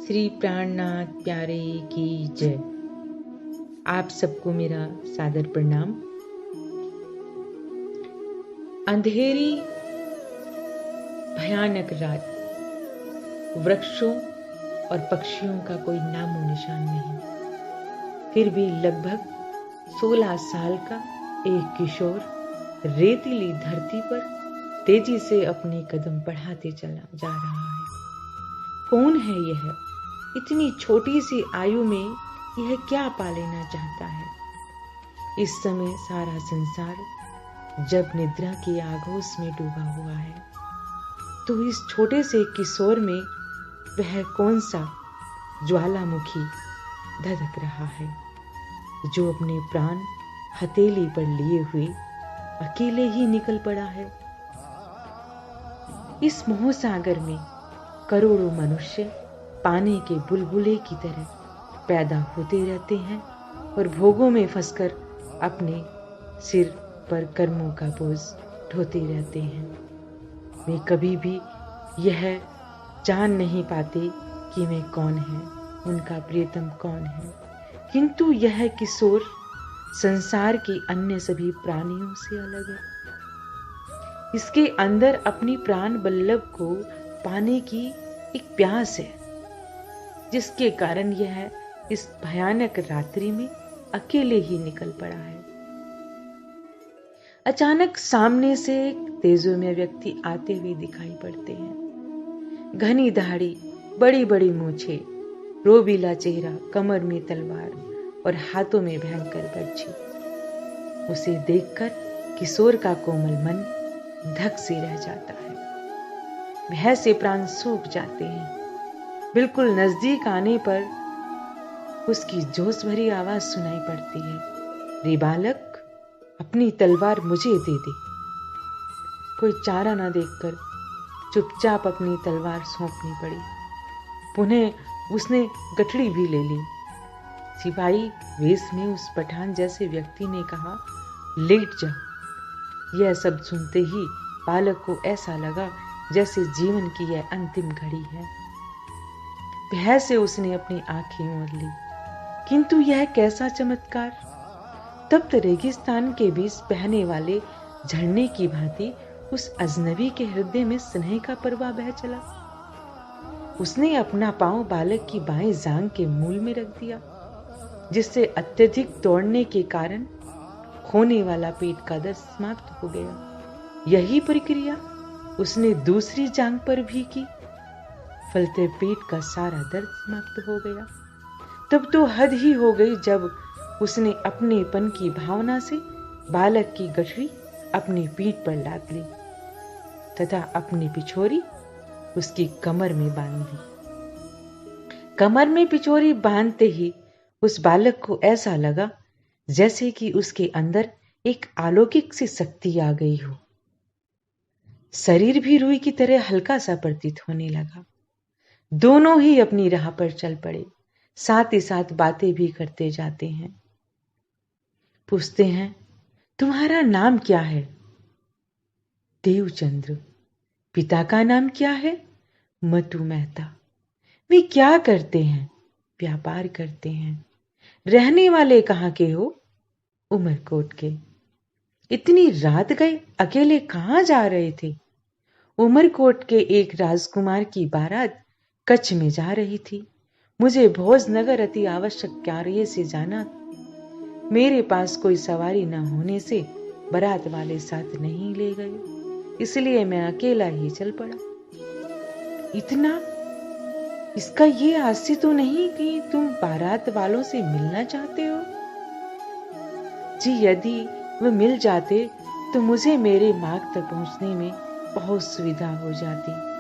श्री प्राणनाथ प्यारे की जय। आप सबको मेरा सादर प्रणाम। अंधेरी भयानक रात, वृक्षों और पक्षियों का कोई नामो निशान नहीं। फिर भी लगभग 16 साल का एक किशोर रेतीली धरती पर तेजी से अपने कदम बढ़ाते चला जा रहा है। कौन है यह? इतनी छोटी सी आयु में यह क्या पा लेना चाहता है? इस समय सारा संसार जब निद्रा की आगोश में डूबा हुआ है, तो इस छोटे से किशोर में वह कौन सा ज्वालामुखी धधक रहा है, जो अपने प्राण हथेली पर लिए हुए अकेले ही निकल पड़ा है। इस मोह सागर में करोड़ों मनुष्य पानी के बुलबुले की तरह पैदा होते रहते हैं और भोगों में फंसकर अपने सिर पर कर्मों का बोझ ढोते रहते हैं। वे कभी भी यह जान नहीं पाते कि वे कौन है, उनका प्रियतम कौन है। किंतु यह किशोर संसार के अन्य सभी प्राणियों से अलग है। इसके अंदर अपनी प्राण बल्लभ को पाने की एक प्यास है, जिसके कारण यह इस भयानक रात्रि में अकेले ही निकल पड़ा है। अचानक सामने से एक तेजोमय व्यक्ति आते हुए दिखाई पड़ते हैं। घनी दाढ़ी, बड़ी बड़ी मूछें, रोबीला चेहरा, कमर में तलवार और हाथों में भयंकर बर्छी। उसे देखकर किशोर का कोमल मन धक से रह जाता है। भय से प्राण सूख जाते हैं। बिल्कुल नजदीक आने पर उसकी जोश भरी आवाज सुनाई पड़ती है, रे बालक, अपनी तलवार मुझे दे दे। कोई चारा न देखकर चुपचाप अपनी तलवार सौंपनी पड़ी। पुनः उसने गठड़ी भी ले ली। सिपाही वेश में उस पठान जैसे व्यक्ति ने कहा, लेट जा। यह सब सुनते ही बालक को ऐसा लगा जैसे जीवन की यह अंतिम घड़ी है। भय से उसने अपनी आंखें मोड़ ली। किंतु यह कैसा चमत्कार! तप्त रेगिस्तान के बीच बहने वाले झरने की भांति उस अजनबी के हृदय में स्नेह का प्रवाह बह चला। उसने अपना पांव बालक की बाएं जांघ के मूल में रख दिया, जिससे अत्यधिक दौड़ने के कारण होने वाला पेट का दर्द समाप्त हो गया। यही प्रक्रिया उसने दूसरी जांघ पर भी की। फलते पेट का सारा दर्द समाप्त हो गया। तब तो हद ही हो गई जब उसने अपनेपन की भावना से बालक की गठरी अपनी पीठ पर लाद ली तथा अपनी पिछोरी उसकी कमर में बांध दी। कमर में पिछोरी बांधते ही उस बालक को ऐसा लगा जैसे कि उसके अंदर एक अलौकिक सी शक्ति आ गई हो। शरीर भी रुई की तरह हल्का सा प्रतीत होने लगा। दोनों ही अपनी राह पर चल पड़े, साथ ही साथ बातें भी करते जाते हैं। पूछते हैं, तुम्हारा नाम क्या है? देवचंद्र। पिता का नाम क्या है? मतु मेहता। वे क्या करते हैं? व्यापार करते हैं। रहने वाले कहाँ के हो? उमरकोट के। इतनी रात गए, अकेले कहाँ जा रहे थे? उमरकोट के एक राजकुमार की बारात कच्छ में जा रही थी। मुझे भोजनगर अति आवश्यक कार्य से जाना। मेरे पास कोई सवारी न होने से बारात वाले साथ नहीं ले गए, इसलिए मैं अकेला ही चल पड़ा। इतना इसका ये आस्य तो नहीं कि तुम बारात वालों से मिलना चाहते हो? जी, यदि वे मिल जाते तो मुझे मेरे मार्ग तक पहुंचने में बहुत सुविधा हो जाती।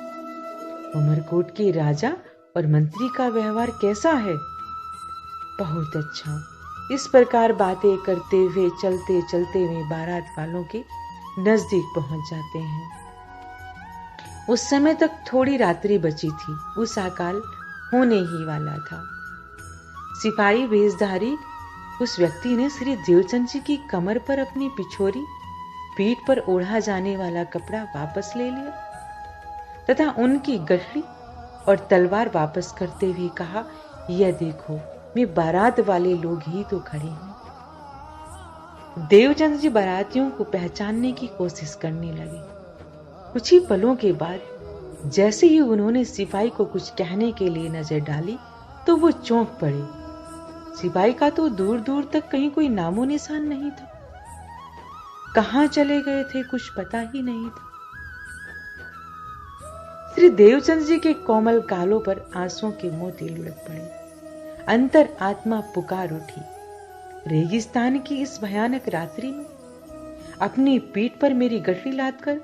उमरकोट के राजा और मंत्री का व्यवहार कैसा है? बहुत अच्छा। इस प्रकार बातें करते हुए चलते चलते वे बारात वालों के नजदीक पहुंच जाते हैं। उस समय तक थोड़ी रात्रि बची थी। उषा काल होने ही वाला था। सिपाही वेशधारी उस व्यक्ति ने श्री देवचंद जी की कमर पर अपनी पिछोरी, पीठ पर ओढ़ा जाने वाला कपड़ा वापस ले लिया तथा उनकी गठरी और तलवार वापस करते हुए कहा, यह देखो, मैं बारात वाले लोग ही तो खड़े हैं। देवचंद्र जी बारातियों को पहचानने की कोशिश करने लगे। कुछ ही पलों के बाद जैसे ही उन्होंने सिपाही को कुछ कहने के लिए नजर डाली तो वो चौंक पड़े। सिपाही का तो दूर दूर तक कहीं कोई नामो निशान नहीं था। कहां चले गए थे कुछ पता ही नहीं था। श्री देवचंद्र जी के कोमल गालों पर आंसुओं के मोती लुढ़क पड़े। अंतर आत्मा पुकार उठी। रेगिस्तान की इस भयानक रात्रि में अपनी पीठ पर मेरी गठरी लादकर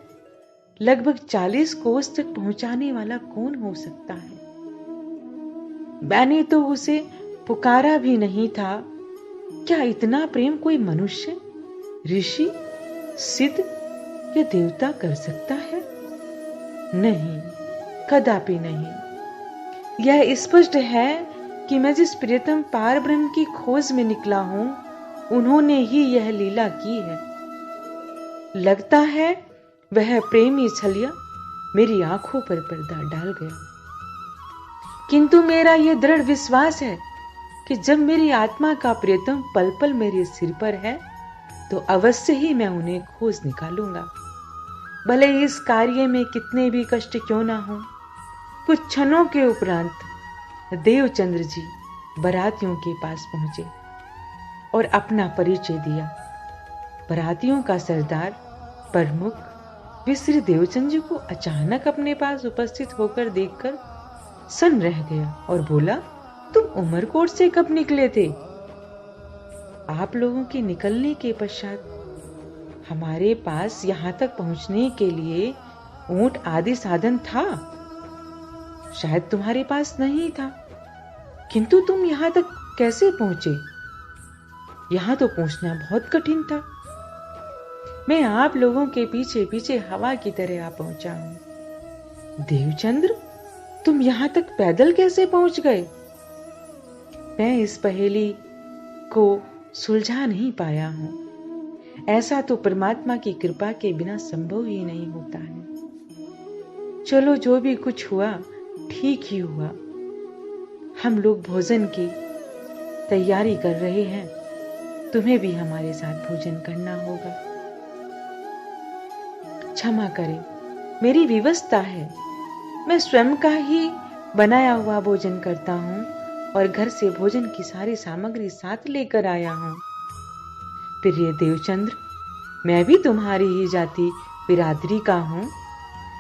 लगभग 40 कोस तक पहुंचाने वाला कौन हो सकता है? मैंने तो उसे पुकारा भी नहीं था। क्या इतना प्रेम कोई मनुष्य, ऋषि, सिद्ध या देवता कर सकता है? नहीं, कदापि नहीं। यह स्पष्ट है कि मैं जिस प्रियतम पार ब्रह्म की खोज में निकला हूं, उन्होंने ही यह लीला की है। लगता है वह प्रेमी छलिया मेरी आंखों पर पर्दा डाल गया। किंतु मेरा यह दृढ़ विश्वास है कि जब मेरी आत्मा का प्रियतम पल पल मेरे सिर पर है तो अवश्य ही मैं उन्हें खोज निकालूंगा। भले इस कार्य में कितने भी कष्ट क्यों ना हो। कुछ क्षणों के उपरांत देवचंद्र जी बारातियों के पास पहुंचे और अपना परिचय दिया। बारातियों का सरदार प्रमुख वे श्री देवचंद्र जी को अचानक अपने पास उपस्थित होकर देखकर सन्न रह गया और बोला, तुम उमरकोट से कब निकले थे? आप लोगों के निकलने के पश्चात हमारे पास यहां तक पहुंचने के लिए ऊंट आदि साधन था। शायद तुम्हारे पास नहीं था, किंतु तुम यहां तक कैसे पहुंचे? यहां तो पहुंचना बहुत कठिन था। मैं आप लोगों के पीछे पीछे हवा की तरह आ पहुंचा हूं। देवचंद्र, तुम यहां तक पैदल कैसे पहुंच गए? मैं इस पहेली को सुलझा नहीं पाया हूं। ऐसा तो परमात्मा की कृपा के बिना संभव ही नहीं होता है। चलो, जो भी कुछ हुआ ठीक ही हुआ। हम लोग भोजन की तैयारी कर रहे हैं, तुम्हें भी हमारे साथ भोजन करना होगा। क्षमा करें, मेरी विवशता है। मैं स्वयं का ही बनाया हुआ भोजन करता हूं और घर से भोजन की सारी सामग्री साथ लेकर आया हूं। प्रिय देवचंद्र, मैं भी तुम्हारी ही जाति बिरादरी का हूं।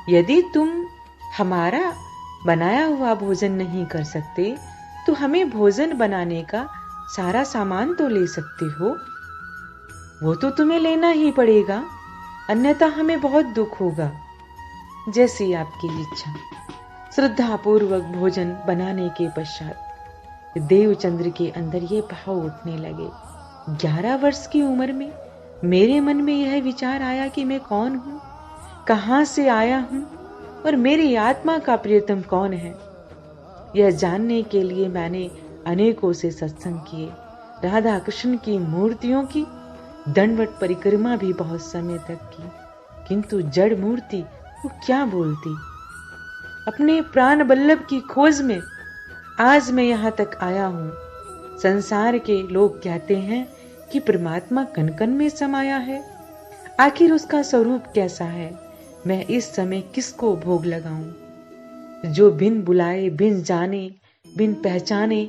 यदि तुम हमारा बनाया हुआ भोजन नहीं कर सकते तो हमें भोजन बनाने का सारा सामान तो ले सकते हो। वो तो तुम्हें लेना ही पड़ेगा, अन्यथा हमें बहुत दुख होगा। जैसी आपकी इच्छा। श्रद्धा पूर्वक भोजन बनाने के पश्चात देवचंद्र के अंदर ये भाव उठने लगे। 11 वर्ष की उम्र में मेरे मन में यह विचार आया कि मैं कौन हूं, कहां से आया हूं और मेरी आत्मा का प्रियतम कौन है। यह जानने के लिए मैंने अनेकों से सत्संग किए। राधा कृष्ण की मूर्तियों की दंडवत परिक्रमा भी बहुत समय तक की, किंतु जड़ मूर्ति वो क्या बोलती। अपने प्राण बल्लभ की खोज में आज मैं यहां तक आया हूं। संसार के लोग कहते हैं कि परमात्मा कण कण में समाया है। आखिर उसका स्वरूप कैसा है, मैं इस समय किसको भोग लगाऊं? जो बिन बुलाए, बिन जाने, बिन पहचाने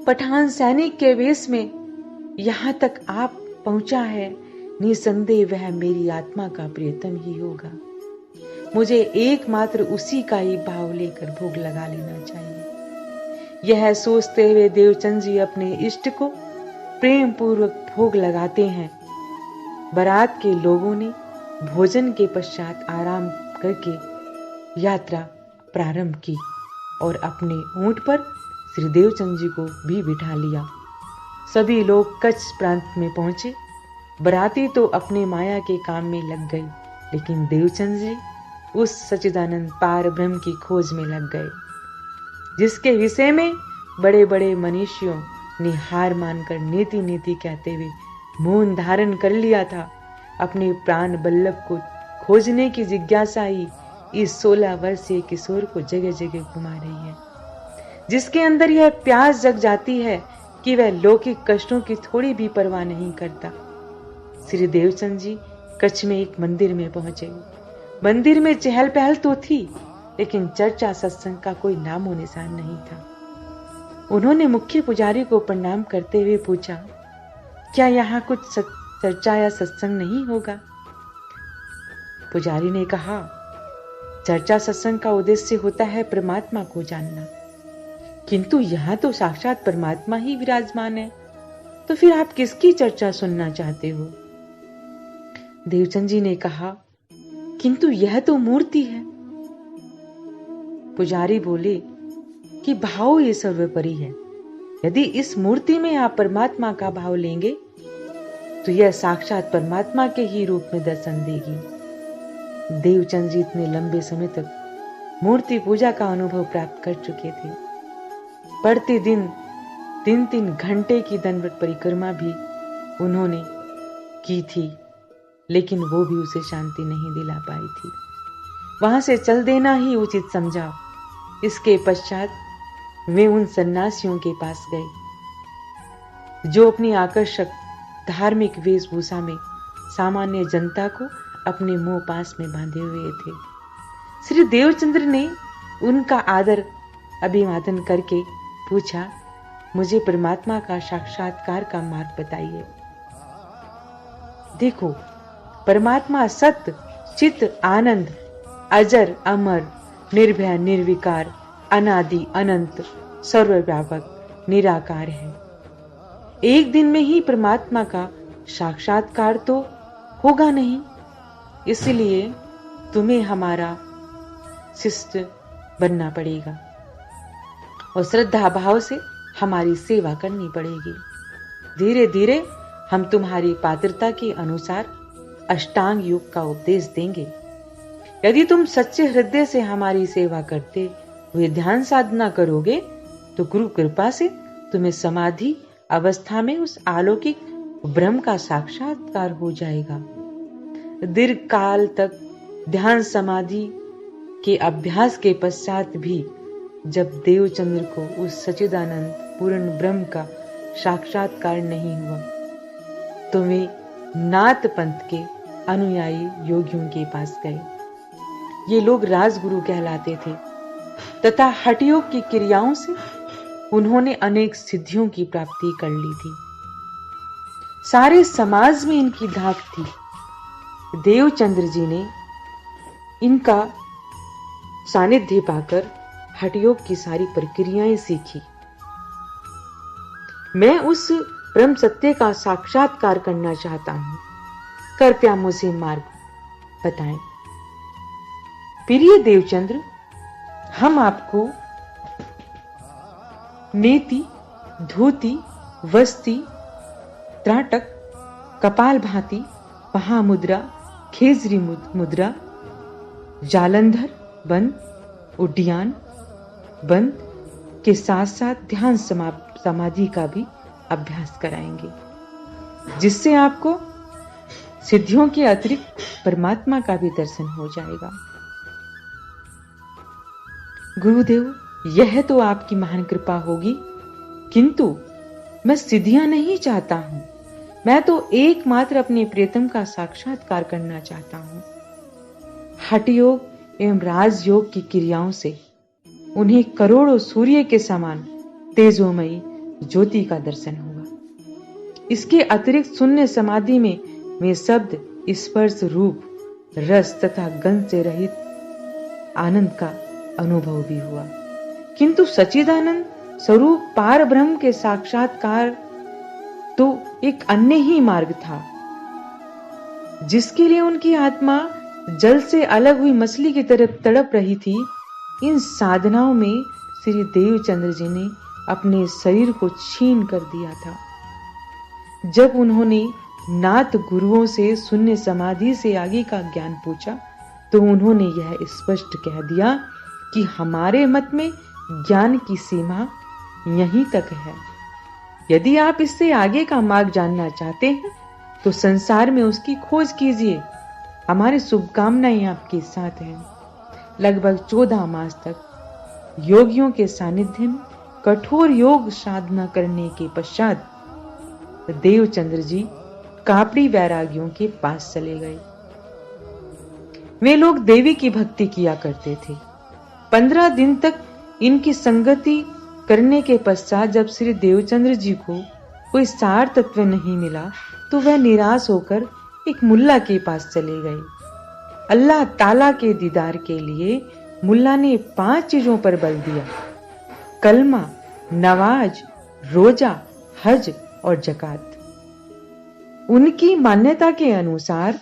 पठान सैनिक के वेश में यहां तक आप पहुंचा है, निसंदेह वह मेरी आत्मा का प्रियतम ही होगा। मुझे एकमात्र उसी का ही भाव लेकर भोग लगा लेना चाहिए। यह सोचते हुए देवचंद जी अपने इष्ट को प्रेम पूर्वक भोग लगाते हैं। बारात के लोगों ने भोजन के पश्चात आराम करके यात्रा प्रारंभ की और अपने ऊंट पर श्री देवचंद जी को भी बिठा लिया। सभी लोग कच्छ प्रांत में पहुंचे। बाराती तो अपने माया के काम में लग गई, लेकिन देवचंद जी उस सच्चिदानंद पार ब्रह्म की खोज में लग गए, जिसके विषय में बड़े बड़े मनीषियों ने हार मानकर नीति नीति कहते हुए मौन धारण कर लिया था। अपने प्राण बल्लभ को खोजने की जिज्ञासा ही इस 16 वर्षीय किशोर को जगह जगह घुमा रही है, जिसके अंदर यह प्यास जग जाती है कि वह लौकिक कष्टों की थोड़ी भी परवाह नहीं करता। श्री देवचंद जी कच्छ में एक मंदिर में पहुंचे। मंदिर में चहल पहल तो थी, लेकिन चर्चा सत्संग का कोई नामो निशान नहीं था। उन्होंने मुख्य पुजारी को प्रणाम करते हुए पूछा, क्या यहाँ कुछ चर्चा या सत्संग नहीं होगा? पुजारी ने कहा, चर्चा सत्संग का उद्देश्य होता है परमात्मा को जानना, किंतु यहाँ तो साक्षात परमात्मा ही विराजमान है, तो फिर आप किसकी चर्चा सुनना चाहते हो? देवचंद जी ने कहा, किंतु यह तो मूर्ति है। पुजारी बोले कि भाव ये सर्वोपरि है। यदि इस मूर्ति में आप परमात्मा का भाव लेंगे तो यह साक्षात परमात्मा के ही रूप में दर्शन देगी। देवचंद जी इतने लंबे समय तक मूर्ति पूजा का अनुभव प्राप्त कर चुके थे। प्रतिदिन 3-3 घंटे की दंडवत परिक्रमा भी उन्होंने की थी, लेकिन वो भी उसे शांति नहीं दिला पाई थी। वहां से चल देना ही उचित समझा। इसके पश्चात वे उन सन्यासियों के पास गए जो अपनी आकर्षक धार्मिक वेशभूषा में सामान्य जनता को अपने मुंह पास में बांधे हुए थे। श्री देवचंद्र ने उनका आदर अभिवादन करके पूछा, मुझे परमात्मा का साक्षात्कार का मार्ग बताइए। देखो, परमात्मा सत्य, चित, आनंद, अजर, अमर, निर्भय, निर्विकार, अनादि, अनंत, सर्वव्यापक, निराकार है। एक दिन में ही परमात्मा का साक्षात्कार तो होगा नहीं, इसलिए तुम्हें हमारा शिष्य बनना पड़ेगा और श्रद्धा भाव से हमारी सेवा करनी पड़ेगी। धीरे धीरे हम तुम्हारी पात्रता के अनुसार अष्टांग योग का उपदेश देंगे। यदि तुम सच्चे हृदय से हमारी सेवा करते हुए ध्यान साधना करोगे तो गुरु कृपा से तुम्हें समाधि अवस्था में उस अलौकिक ब्रह्म का साक्षात्कार हो जाएगा। दीर्घ काल तक ध्यान समाधि के अभ्यास के पश्चात भी जब देवचंद्र को उस सच्चिदानंद पूर्ण ब्रह्म का साक्षात्कार नहीं हुआ तो वे नाथ पंथ के अनुयायी योगियों के पास गए। ये लोग राजगुरु कहलाते थे तथा हठयोग की क्रियाओं से उन्होंने अनेक सिद्धियों की प्राप्ति कर ली थी। सारे समाज में इनकी धाक थी। देवचंद्र जी ने इनका सानिध्य पाकर हठयोग की सारी प्रक्रियाएं सीखी। मैं उस ब्रह्म सत्य का साक्षात्कार करना चाहता हूं, कृपया मुझे मार्ग बताएं। प्रिय देवचंद्र, हम आपको नेति, धोती, वस्ती, त्राटक, कपाल भाती, महामुद्रा, खेजरी मुद्रा, जालंधर बंद, उड्डयन बंद के साथ साथ ध्यान समाधि का भी अभ्यास कराएंगे, जिससे आपको सिद्धियों के अतिरिक्त परमात्मा का भी दर्शन हो जाएगा। गुरुदेव, यह तो आपकी महान कृपा होगी, किंतु मैं सिद्धियां नहीं चाहता हूं। मैं तो एकमात्र अपने प्रियतम का साक्षात्कार करना चाहता हूं। हठ योग एवं राजयोग की क्रियाओं से उन्हें करोड़ों सूर्य के समान तेजोमयी ज्योति का दर्शन होगा। इसके अतिरिक्त शून्य समाधि में वे शब्द, स्पर्श, रूप, रस तथा गंध से रहित आनंद का अनुभव भी हुआ। किंतु सच्चिदानंद स्वरूप पार ब्रह्म के साक्षात्कार तो एक अन्य ही मार्ग था, जिसके लिए उनकी आत्मा जल से अलग हुई मछली की तरफ तड़प रही थी। इन साधनाओं में श्री देवचंद्र जी ने अपने शरीर को छीन कर दिया था। जब उन्होंने नाथ गुरुओं से शून्य समाधि से आगे का ज्ञान पूछा तो उन्होंने यह स्पष्ट कह दिया कि हमारे मत में ज्ञान की सीमा यहीं तक है। यदि आप इससे आगे का मार्ग जानना चाहते हैं तो संसार में उसकी खोज कीजिए। हमारी शुभकामनाएं आपके साथ हैं। लगभग 14 मास तक योगियों के सानिध्य में कठोर योग साधना करने के पश्चात देवचंद्र जी कापड़ी वैरागियों के पास चले गए। वे लोग देवी की भक्ति किया करते थे। 15 दिन तक इनकी संगति करने के पश्चात जब श्री देवचंद्र जी को कोई सार तत्व नहीं मिला तो वह निराश होकर एक मुल्ला के पास चले गए। अल्लाह ताला के दीदार के लिए मुल्ला ने 5 चीजों पर बल दिया: कलमा, नवाज, रोजा, हज और जकात। उनकी मान्यता के अनुसार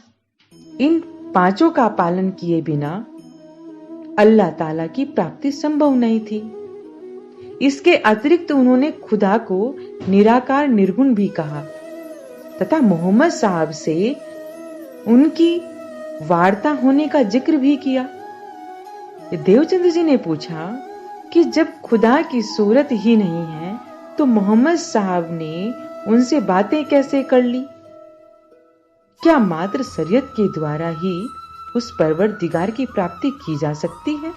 इन 5 का पालन किए बिना अल्लाह ताला की प्राप्ति संभव नहीं थी। इसके अतिरिक्त उन्होंने खुदा को निराकार निर्गुण भी कहा तथा मोहम्मद साहब से उनकी वार्ता होने का जिक्र भी किया। देवचंद्र जी ने पूछा कि जब खुदा की सूरत ही नहीं है तो मोहम्मद साहब ने उनसे बातें कैसे कर ली? क्या मात्र शरीयत के द्वारा ही उस परवरदिगार की प्राप्ति की जा सकती है?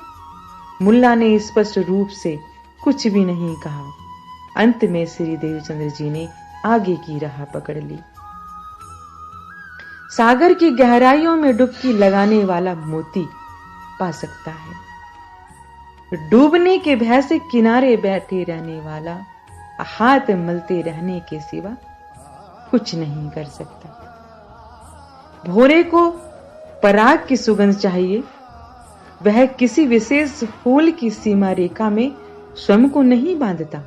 मुल्ला ने स्पष्ट रूप से कुछ भी नहीं कहा। अंत में श्री देवचंद्र जी ने आगे की राह पकड़ ली। सागर की गहराइयों में डुबकी लगाने वाला मोती पा सकता है। डूबने के भय से किनारे बैठे रहने वाला हाथ मलते रहने के सिवा कुछ नहीं कर सकता। भोरे को पराग की सुगंध चाहिए, वह किसी विशेष फूल की सीमा रेखा में स्वयं को नहीं बांधता।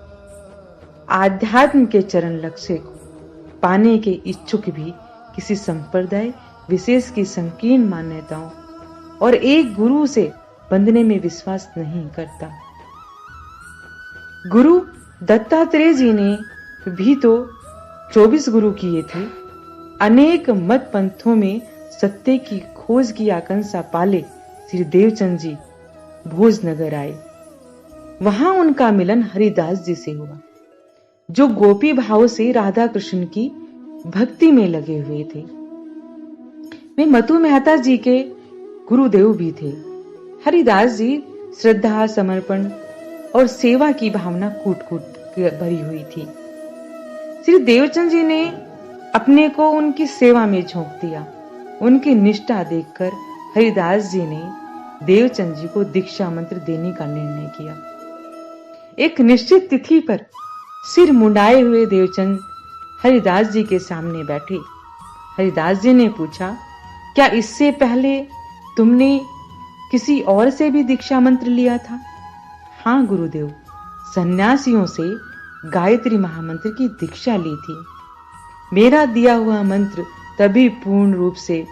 आध्यात्म के चरण लक्ष्य को पाने के इच्छुक भी किसी संप्रदाय विशेष की संकीर्ण मान्यताओं और एक गुरु से बंधने में विश्वास नहीं करता। गुरु दत्तात्रेय जी ने भी तो 24 गुरु किए थे। अनेक मत पंथों में सत्य की खोज की आकांक्षा पाले श्री देवचंद जी भोजनगर आए। वहां उनका मिलन हरिदास जी से हुआ, जो गोपी भाव से राधा कृष्ण की भक्ति में लगे हुए थे। वे मतु मेहता जी के गुरुदेव भी थे। हरिदास जी श्रद्धा, समर्पण और सेवा की भावना कूट-कूट भरी हुई थी। श्री देवचंद जी ने अपने को उनकी सेवा में झोंक दिया। उनकी निष्ठा देखकर हरिदास जी ने देवचंद जी को दीक्षा मंत्र देने का निर्णय किया। एक निश्चित तिथि पर सिर मुंडाए हुए देवचंद हरिदास जी के सामने बैठे। हरिदास जी ने पूछा, क्या इससे पहले तुमने किसी और से भी दीक्षा मंत्र लिया था? हाँ गुरुदेव, सन्यासियों से गायत्री महामंत्र की दीक्षा ली थी। मेरा दिया हुआ मंत्र तभी पूर्ण रूप से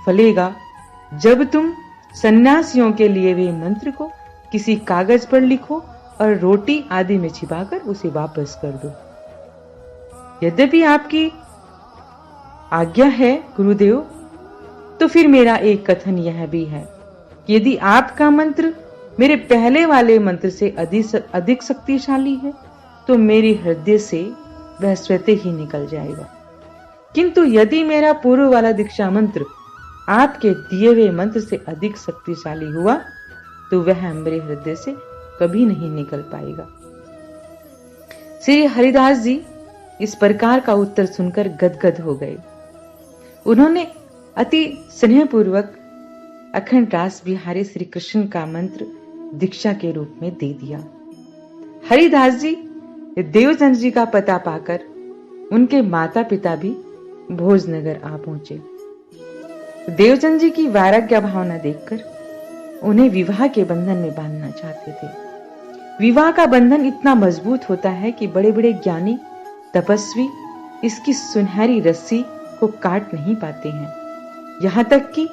फलेगा जब तुम सन्यासियों के लिए वे मंत्र को किसी कागज पर लिखो और रोटी आदि में छिपाकर उसे वापस कर दो। यद्यपि आपकी आज्ञा है गुरुदेव, तो फिर मेरा एक कथन यह भी है कि यदि आपका मंत्र मेरे पहले वाले मंत्र से अधिक शक्तिशाली है तो मेरे हृदय से वह स्वतः ही निकल जाएगा। किंतु यदि मेरा पूर्व वाला दीक्षा मंत्र आपके दिए हुए मंत्र से अधिक शक्तिशाली हुआ तो वह मेरे हृदय से कभी नहीं निकल पाएगा। श्री हरिदास जी इस प्रकार का उत्तर सुनकर गदगद हो गए। उन्होंने अति स्नेहपूर्वक अखंड रास बिहारी श्री कृष्ण का मंत्र दीक्षा के रूप में दे दिया। हरिदास जी देवचंद जी का पता पाकर उनके माता पिता भी भोजनगर आ पहुंचे। देवचंद जी की वैराग्य भावना देखकर उन्हें विवाह के बंधन में बांधना चाहते थे। विवाह का बंधन इतना मजबूत होता है कि बड़े बड़े ज्ञानी तपस्वी इसकी सुनहरी रस्सी को काट नहीं पाते हैं। यहाँ तक कि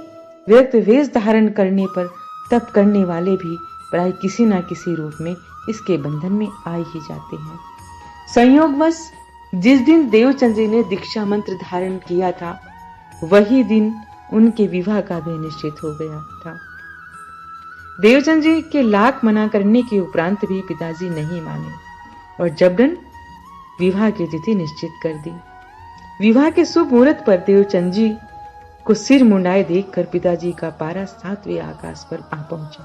व्यक्त वेश धारण करने पर तप करने वाले भी प्राय किसी न किसी रूप में इसके बंधन में आ ही जाते हैं। संयोगवश जिस दिन देवचंद जी ने दीक्षा मंत्र धारण किया था वही दिन उनके विवाह का भी निश्चित हो गया था। देवचंद जी के लाख मना करने के उपरांत भी पिताजी नहीं माने और जबरन विवाह की तिथि निश्चित कर दी। विवाह के शुभ मुहूर्त पर देवचंद जी को सिर मुंडाए देखकर पिताजी का पारा 7वें आकाश पर आ पहुंचा।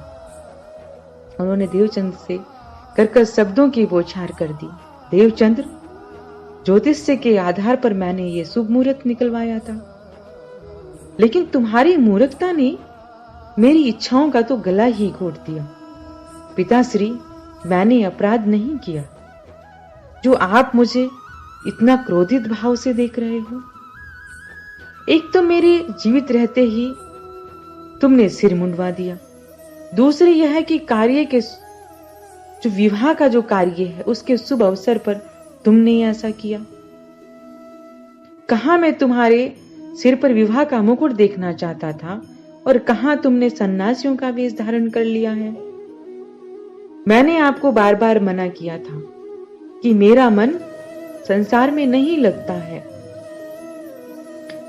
उन्होंने देवचंद्र से कर्कश शब्दों की बौछार कर दी। देवचंद्र, ज्योतिष्य के आधार पर मैंने ये शुभ मुहूर्त निकलवाया था, लेकिन तुम्हारी मूर्खता ने मेरी इच्छाओं का तो गला ही घोट दिया। पिताश्री, मैंने अपराध नहीं किया जो आप मुझे इतना क्रोधित भाव से देख रहे हो। एक तो मेरे जीवित रहते ही तुमने सिर मुंडवा दिया, दूसरी यह है कि कार्य के जो विवाह का जो कार्य है उसके शुभ अवसर पर तुमने ऐसा किया। कहां मैं तुम्हारे सिर पर विवाह का मुकुट देखना चाहता था और कहां तुमने सन्यासियों का वेश धारण कर लिया है। मैंने आपको बार बार मना किया था कि मेरा मन संसार में नहीं लगता है।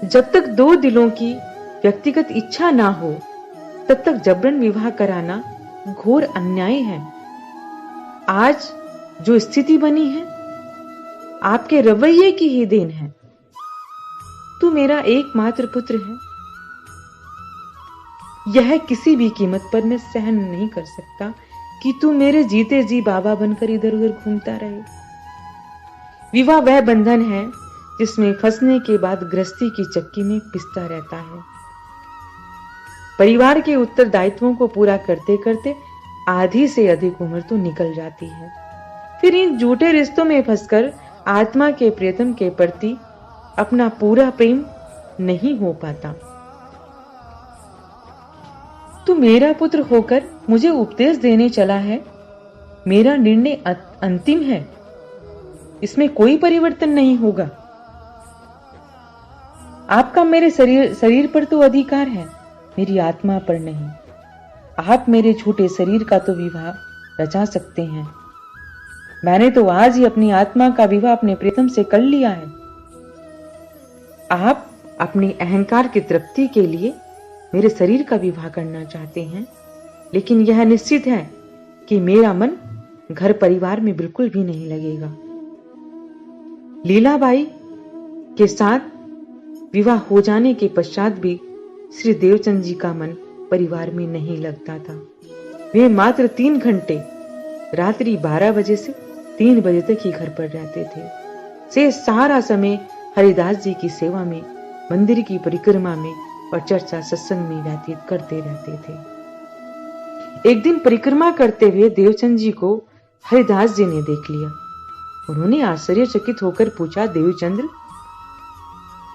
जब तक दो दिलों की व्यक्तिगत इच्छा ना हो तब तक जबरन विवाह कराना घोर अन्याय है। आज जो स्थिति बनी है आपके रवैये की ही देन है। तू मेरा एकमात्र पुत्र है, यह किसी भी कीमत पर मैं सहन नहीं कर सकता कि तू मेरे जीते जी बाबा बनकर इधर उधर घूमता रहे। विवाह वह बंधन है जिसमें फंसने के बाद गृहस्थी की चक्की में पिसता रहता है। परिवार के उत्तरदायित्वों को पूरा करते करते आधी से अधिक उम्र तो निकल जाती है। फिर इन झूठे रिश्तों में फंसकर आत्मा के प्रियतम के प्रति अपना पूरा प्रेम नहीं हो पाता। तू मेरा पुत्र होकर मुझे उपदेश देने चला है। मेरा निर्णय अंतिम है, इसमें कोई परिवर्तन नहीं होगा। आपका मेरे शरीर पर तो अधिकार है, मेरी आत्मा पर नहीं। आप मेरे झूठे शरीर का तो विवाह रचा सकते हैं, मैंने तो आज ही अपनी आत्मा का विवाह अपने प्रियतम से कर लिया है। आप अपनी अहंकार की तृप्ति के लिए मेरे शरीर का विवाह करना चाहते हैं, लेकिन यह निश्चित है कि मेरा मन घर परिवार में बिल्कुल भी नहीं लगेगा। लीलाबाई के साथ विवाह हो जाने के पश्चात भी श्री देवचंद जी का मन परिवार में नहीं लगता था। वे मात्र 3 घंटे रात्रि 12 बजे से 3 बजे तक ही घर पर रहते थे। से सारा समय हरिदास जी की सेवा में, मंदिर की परिक्रमा में और चर्चा सत्संग में व्यतीत करते रहते थे। एक दिन परिक्रमा करते हुए देवचंद जी को हरिदास जी ने देख लिया। उन्होंने आश्चर्यचकित होकर पूछा, देवचंद्र,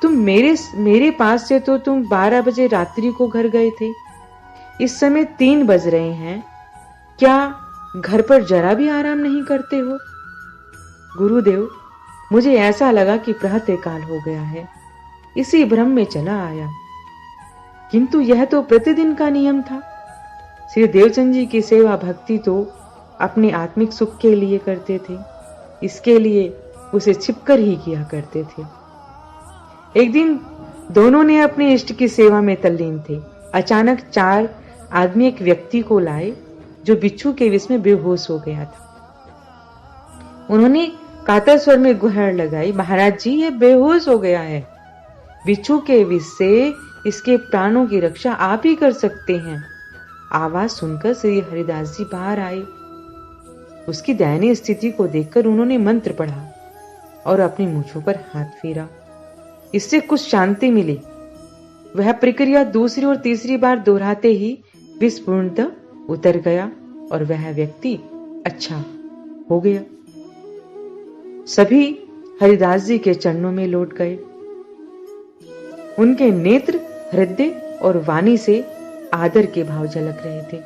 तुम मेरे पास से तो तुम 12 बजे रात्रि को घर गए थे, इस समय 3 बज रहे हैं, क्या घर पर जरा भी आराम नहीं करते हो? गुरुदेव, मुझे ऐसा लगा कि प्रातः काल हो गया है, इसी भ्रम में चला आया, किंतु यह तो प्रतिदिन का नियम था। श्री देवचंद जी की सेवा भक्ति तो अपने आत्मिक सुख के लिए करते थे, इसके लिए उसे छिपकर ही किया करते थे। एक दिन दोनों ने अपने इष्ट की सेवा में तल्लीन थे। अचानक 4 आदमी एक व्यक्ति को लाए जो बिच्छू के विष में बेहोश हो गया था। उन्होंने कातर स्वर में गुहार लगाई, महाराज जी, ये बेहोश हो गया है, बिच्छू के विष से इसके प्राणों की रक्षा आप ही कर सकते हैं। आवाज सुनकर श्री हरिदास जी बाहर आए। उसकी दयनीय स्थिति को देखकर उन्होंने मंत्र पढ़ा और अपनी मूंछों पर हाथ फेरा। इससे कुछ शांति मिली। वह प्रक्रिया दूसरी और तीसरी बार दोहराते ही विष पूर्णतः उतर गया और वह व्यक्ति अच्छा हो गया। सभी हरिदास जी के चरणों में लौट गए। उनके नेत्र, हृदय और वाणी से आदर के भाव झलक रहे थे।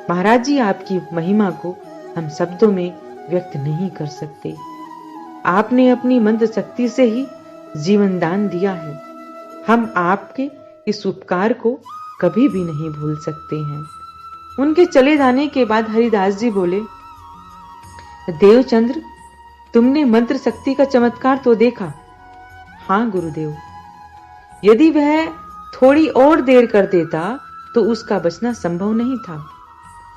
महाराज जी, आपकी महिमा को हम शब्दों में व्यक्त नहीं कर सकते। आपने अपनी मंत्र शक्ति से ही जीवन दान दिया है। हम आपके इस उपकार को कभी भी नहीं भूल सकते हैं। उनके चले जाने के बाद हरिदास जी बोले, देवचंद्र, तुमने मंत्र शक्ति का चमत्कार तो देखा? हाँ गुरुदेव, यदि वह थोड़ी और देर कर देता तो उसका बचना संभव नहीं था।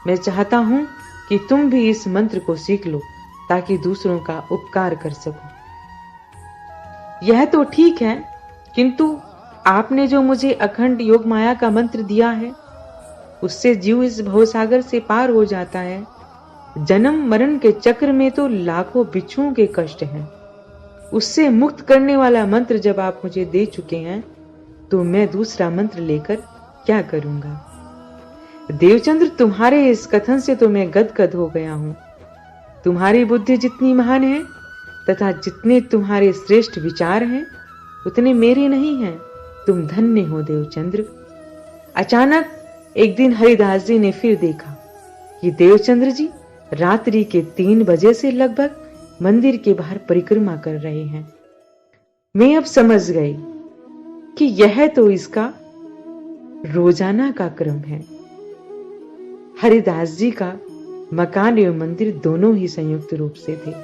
मैं चाहता हूं कि तुम भी इस मंत्र को सीख लो ताकि दूसरों का उपकार कर सको। यह तो ठीक है, किंतु आपने जो मुझे अखंड योग माया का मंत्र दिया है, उससे जीव इस भवसागर से पार हो जाता है। जन्म मरण के चक्र में तो लाखों बिच्छुओं के कष्ट हैं। उससे मुक्त करने वाला मंत्र जब आप मुझे दे चुके हैं, तो मैं दूसरा मंत्र लेकर क्या करूंगा? देवचंद्र, तुम्हारे इस कथन से तो मैं गदगद हो गया हूं। तुम्हारी बुद्धि जितनी महान है तथा जितने तुम्हारे श्रेष्ठ विचार हैं, उतने मेरे नहीं हैं। तुम धन्य हो देवचंद्र। अचानक एक दिन हरिदास जी ने फिर देखा कि देवचंद्र जी रात्रि के 3 बजे से लगभग मंदिर के बाहर परिक्रमा कर रहे हैं। मैं अब समझ गई कि यह तो इसका रोजाना का क्रम है। हरिदास जी का मकान एवं मंदिर दोनों ही संयुक्त रूप से थे।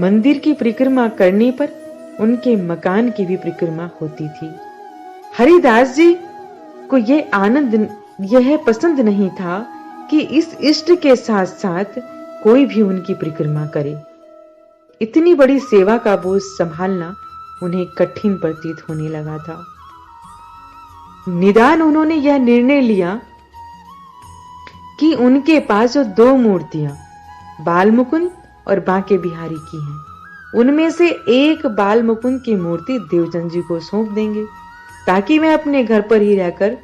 मंदिर की परिक्रमा करने पर उनके मकान की भी परिक्रमा होती थी। हरिदास जी को यह पसंद नहीं था कि इस इष्ट के साथ साथ कोई भी उनकी परिक्रमा करे। इतनी बड़ी सेवा का बोझ संभालना उन्हें कठिन प्रतीत होने लगा था। निदान उन्होंने यह निर्णय लिया कि उनके पास जो 2 मूर्तियां बाल मुकुंद और बांके बिहारी की हैं, उनमें से एक बाल मुकुंद की मूर्ति देवचंद जी को सौंप देंगे, ताकि मैं अपने घर पर ही रहकर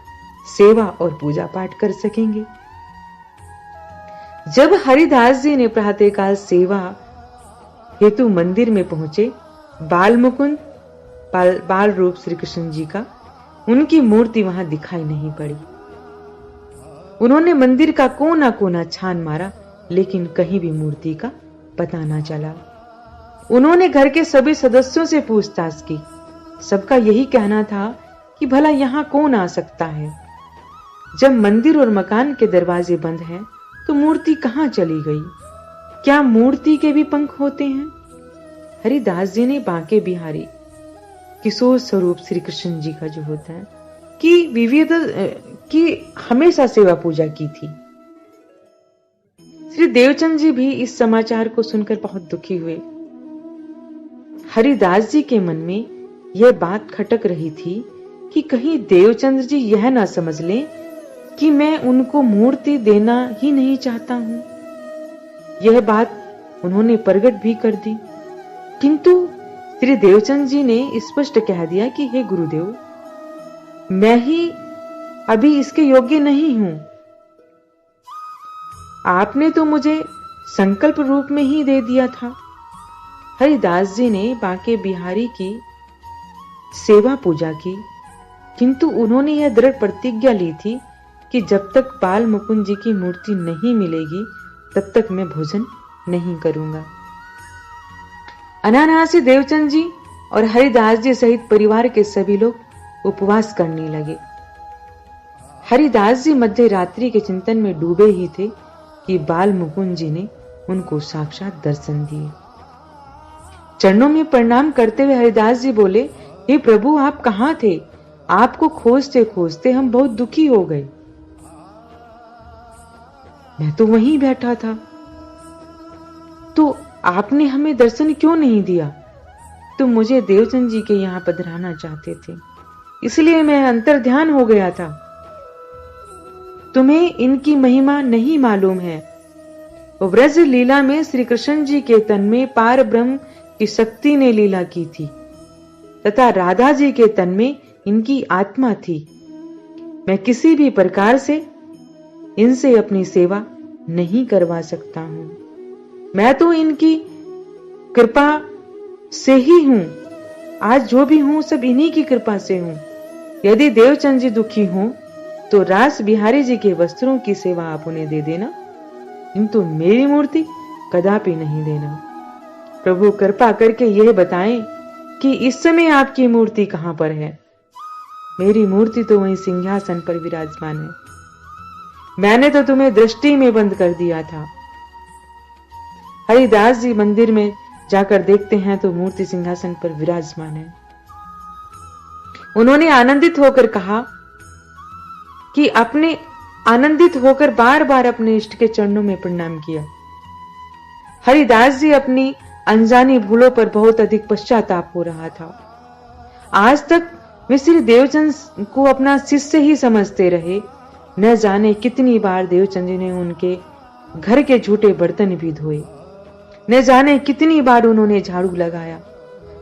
सेवा और पूजा पाठ कर सकेंगे। जब हरिदास जी ने प्रातःकाल सेवा हेतु मंदिर में पहुंचे, बाल मुकुंद बाल रूप श्री कृष्ण जी का उनकी मूर्ति वहां दिखाई नहीं पड़ी। उन्होंने मंदिर का कोना कोना छान मारा, लेकिन कहीं भी मूर्ति का पता ना चला। उन्होंने घर के सभी सदस्यों से पूछताछ की। सबका यही कहना था कि भला यहां कौन आ सकता है। जब मंदिर और मकान के दरवाजे बंद हैं, तो मूर्ति कहां चली गई? क्या मूर्ति के भी पंख होते हैं? हरिदास जी ने बांके बिहारी किशोर स्वरूप श्री कृष्ण जी का जो होता है की हमेशा सेवा पूजा की थी। श्री देवचंद जी भी इस समाचार को सुनकर बहुत दुखी हुए। हरिदास जी के मन में यह बात खटक रही थी कि कहीं देवचंद जी यह ना समझ लें कि मैं उनको मूर्ति देना ही नहीं चाहता हूं। यह बात उन्होंने प्रकट भी कर दी, किंतु श्री देवचंद जी ने स्पष्ट कह दिया कि हे गुरुदेव, मैं ही अभी इसके योग्य नहीं हूं। आपने तो मुझे संकल्प रूप में ही दे दिया था। हरिदास जी ने बांके बिहारी की सेवा पूजा की, किंतु उन्होंने यह दृढ़ प्रतिज्ञा ली थी कि जब तक बाल मुकुंद जी की मूर्ति नहीं मिलेगी, तब तक मैं भोजन नहीं करूंगा। अनायासे देवचंद जी और हरिदास जी सहित परिवार के सभी लोग उपवास करने लगे। हरिदास जी मध्य रात्रि के चिंतन में डूबे ही थे कि बाल मुकुंद जी ने उनको साक्षात दर्शन दिए। चरणों में प्रणाम करते हुए हरिदास जी बोले, हे प्रभु, आप कहां थे? आपको खोजते खोजते हम बहुत दुखी हो गए। मैं तो वहीं बैठा था, तो आपने हमें दर्शन क्यों नहीं दिया? तुम मुझे देवचंद जी के यहां पधराना चाहते थे, इसलिए मैं अंतर ध्यान हो गया था। तुम्हें इनकी महिमा नहीं मालूम है। व्रज लीला में श्री कृष्ण जी के तन में पार ब्रह्म की शक्ति ने लीला की थी, तथा राधा जी के तन में इनकी आत्मा थी। मैं किसी भी प्रकार से इनसे अपनी सेवा नहीं करवा सकता हूं। मैं तो इनकी कृपा से ही हूं। आज जो भी हूं सब इन्हीं की कृपा से हूं। यदि देवचंद जी दुखी हों तो रास बिहारी जी के वस्त्रों की सेवा आप उन्हें दे देना, किंतु मेरी मूर्ति कदापि नहीं देना। प्रभु कृपा करके यह बताएं कि इस समय आपकी मूर्ति कहां पर है। मेरी मूर्ति तो वहीं सिंहासन पर विराजमान है। मैंने तो तुम्हें दृष्टि में बंद कर दिया था। हरिदास जी मंदिर में जाकर देखते हैं तो मूर्ति सिंहासन पर विराजमान है। उन्होंने आनंदित होकर कहा कि आनंदित होकर बार बार अपने इष्ट के चरणों में प्रणाम किया। हरिदास जी अपनी अनजानी भूलों पर बहुत अधिक पश्चाताप हो रहा था। आज तक वे श्री देवचंद को अपना शिष्य ही समझते रहे। न जाने कितनी बार देवचंद जी ने उनके घर के झूठे बर्तन भी धोए, न जाने कितनी बार उन्होंने झाड़ू लगाया,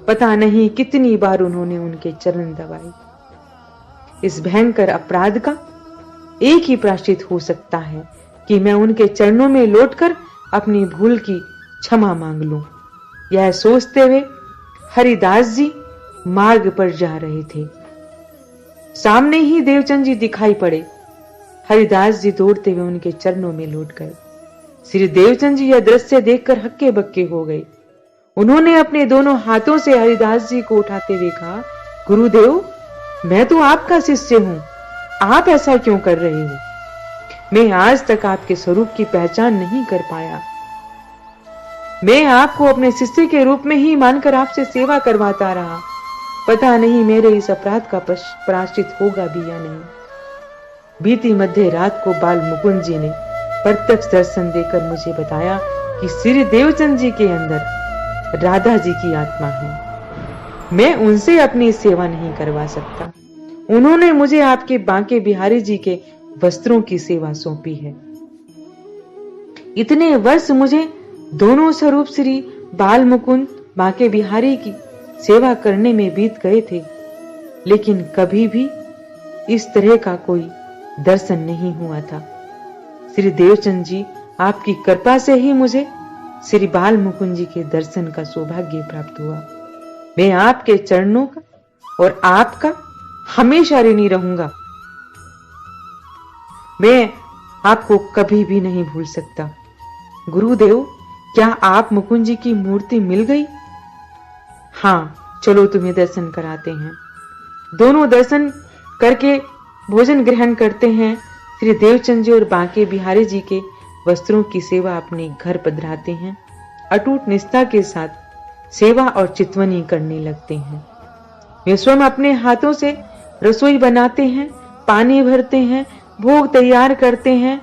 पता नहीं कितनी बार उन्होंने उनके चरण दबाए। इस भयंकर अपराध का एक ही प्रायश्चित हो सकता है कि मैं उनके चरणों में लौटकर अपनी भूल की क्षमा मांग लूं। यह सोचते हुए हरिदास जी मार्ग पर जा रहे थे। सामने ही देवचंद जी दिखाई पड़े। हरिदास जी दौड़ते हुए उनके चरणों में लौट गए। श्री देवचंद जी यह दृश्य देखकर हक्के बक्के हो गए। उन्होंने अपने दोनों हाथों से हरिदास जी को उठाते हुए कहा, गुरुदेव, मैं तो आपका शिष्य हूं, आप ऐसा क्यों कर रहे हो? मैं आज तक आपके स्वरूप की पहचान नहीं कर पाया। मैं आपको अपने शिष्य के रूप में ही मानकर आपसे सेवा करवाता रहा। पता नहीं मेरे इस अपराध का प्रायश्चित होगा भी या नहीं। बीती मध्य रात को बाल मुकुंद जी ने प्रत्यक्ष दर्शन देकर मुझे बताया कि श्री देवचंद जी के अंदर राधा जी की आत्मा है। मैं उनसे अपनी सेवा नहीं करवा सकता। उन्होंने मुझे आपके बांके बिहारी जी के वस्त्रों की सेवा सौंपी है। इतने वर्ष मुझे दोनों स्वरूप श्री बाल मुकुंद बांके बिहारी की सेवा करने में बीत गए थे, लेकिन कभी भी इस तरह का कोई दर्शन नहीं हुआ था। श्री देवचंद जी, आपकी कृपा से ही मुझे श्री बाल मुकुंद जी के दर्शन का सौभाग्य प्राप्त हुआ। मैं आपके चरणों का और आपका हमेशा ऋणी रहूंगा। मैं आपको कभी भी नहीं भूल सकता। गुरुदेव, क्या आप मुकुंद जी की मूर्ति मिल गई? हाँ, चलो तुम्हें दर्शन कराते हैं। दोनों दर्शन करके भोजन ग्रहण करते हैं। श्री देवचंद जी और बांके बिहारी जी के वस्त्रों की सेवा अपने घर पधराते हैं। अटूट निष्ठा के साथ सेवा और चितवनी करने लगते हैं। वे स्वयं अपने हाथों से रसोई बनाते हैं, पानी भरते हैं, भोग तैयार करते हैं।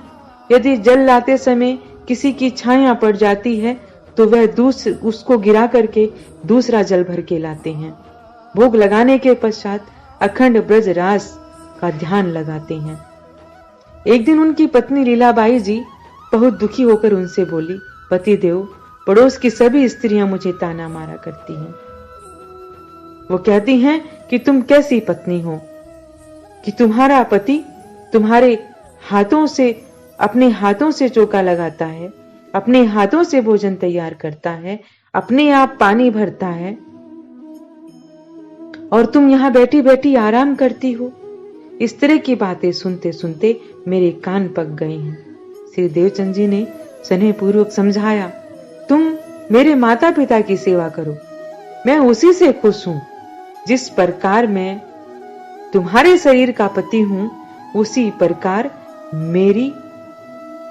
यदि जल लाते समय किसी की छाया पड़ जाती है तो वह उसको गिरा करके दूसरा जल भर के लाते हैं। भोग लगाने के पश्चात अखंड ब्रज रास का ध्यान लगाते हैं। एक दिन उनकी पत्नी लीलाबाई जी बहुत दुखी होकर उनसे बोली, पतिदेव, पड़ोस की सभी स्त्रियां मुझे ताना मारा करती हैं। वो कहती हैं कि तुम कैसी पत्नी हो कि तुम्हारा पति तुम्हारे हाथों से अपने हाथों से चौका लगाता है, अपने हाथों से भोजन तैयार करता है, अपने आप पानी भरता है और तुम यहां बैठी बैठी आराम करती हो। इस तरह की बातें सुनते सुनते मेरे कान पक गए हैं। श्री देवचंद जी ने स्नेहपूर्वक समझाया, तुम मेरे माता पिता की सेवा करो, मैं उसी से खुश हूं। जिस प्रकार मैं तुम्हारे शरीर का पति हूं, उसी प्रकार मेरी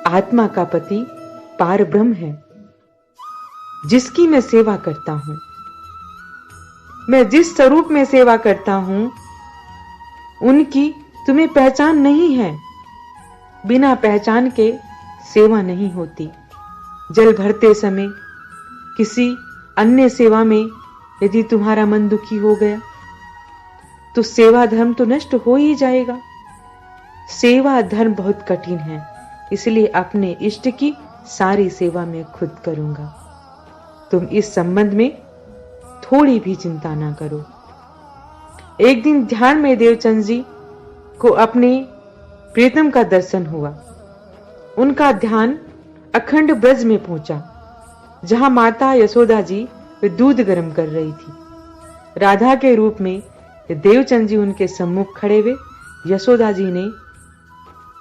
आत्मा का पति पार ब्रह्म है, जिसकी मैं सेवा करता हूं। मैं जिस स्वरूप में सेवा करता हूं, उनकी तुम्हें पहचान नहीं है। बिना पहचान के सेवा नहीं होती। जल भरते समय किसी अन्य सेवा में यदि तुम्हारा मन दुखी हो गया तो सेवा धर्म तो नष्ट हो ही जाएगा। सेवा धर्म बहुत कठिन है, इसलिए अपने इष्ट की सारी सेवा मैं खुद करूंगा। तुम इस संबंध में थोड़ी भी चिंता ना करो। एक दिन ध्यान में देवचंद जी को अपने प्रीतम का दर्शन हुआ। उनका ध्यान अखंड ब्रज में पहुंचा, जहां माता यशोदा जी दूध गर्म कर रही थी। राधा के रूप में देवचंद जी उनके सम्मुख खड़े हुए। यशोदा जी ने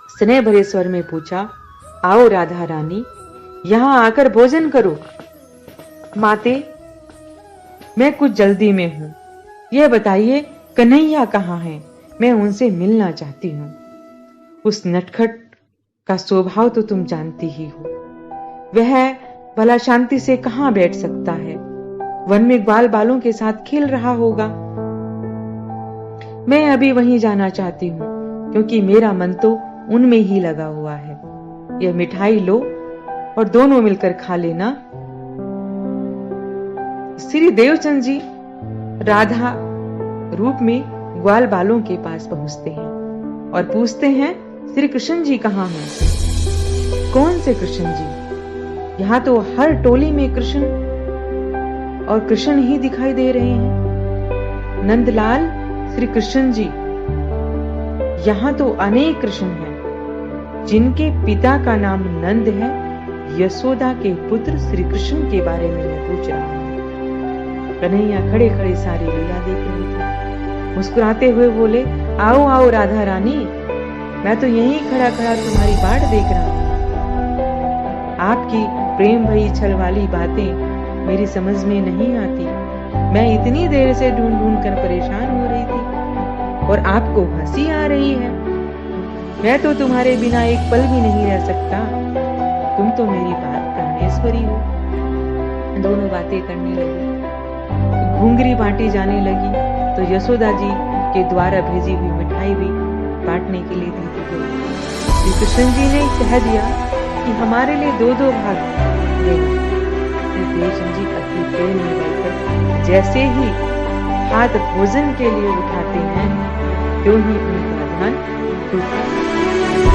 स्नेह भरे स्वर में पूछा, आओ राधा रानी, यहां आकर भोजन करो। माते, मैं कुछ जल्दी में हूं, यह बताइए कन्हैया कहां है? मैं उनसे मिलना चाहती हूं। उस नटखट का स्वभाव तो तुम जानती ही हो। वह भला शांति से कहां बैठ सकता है? वन में ग्वाल बालों के साथ खेल रहा होगा। मैं अभी वहीं जाना चाहती हूं, क्योंकि मेरा मन तो उनमें ही लगा हुआ है। यह मिठाई लो और दोनों मिलकर खा लेना। श्री देवचंद जी राधा रूप में ग्वाल बालों के पास पहुंचते हैं और पूछते हैं, श्री कृष्ण जी कहाँ हैं? कौन से कृष्ण जी? यहाँ तो हर टोली में कृष्ण और कृष्ण ही दिखाई दे रहे हैं। नंदलाल, श्री कृष्ण जी, यहाँ तो अनेक कृष्ण हैं। जिनके पिता का नाम नंद है, यशोदा के पुत्र श्री कृष्ण के बारे में मैं पूछ रहा हूँ। कन्हैया खड़े खड़े सारी लीला देख रहे थे। मुस्कुराते हुए बोले, आओ आओ राधा रानी, मैं तो यहीं खड़ा खड़ा तुम्हारी बाट देख रहा हूँ। आपकी प्रेम भई छल वाली बातें मेरी समझ में नहीं आती। मैं इतनी देर से ढूंढ ढूंढ कर परेशान हो रही थी और आपको हंसी आ रही है। मैं तो तुम्हारे बिना एक पल भी नहीं रह सकता। तुम तो मेरी प्राणेश्वरी हो। दोनों बातें करने लगी। घुंघरी बांटी जाने लगी तो यशोदा जी के द्वारा भेजी हुई मिठाई भी बांटने के लिए दी गई। श्री कृष्ण जी ने कह दिया कि हमारे लिए 2-2 भाग देना। कृष्ण जी अपनी ट्रेन में बैठकर जैसे ही हाथ भोजन के लिए उठाते हैं, त्यों ही उनका ध्यान टूटता है।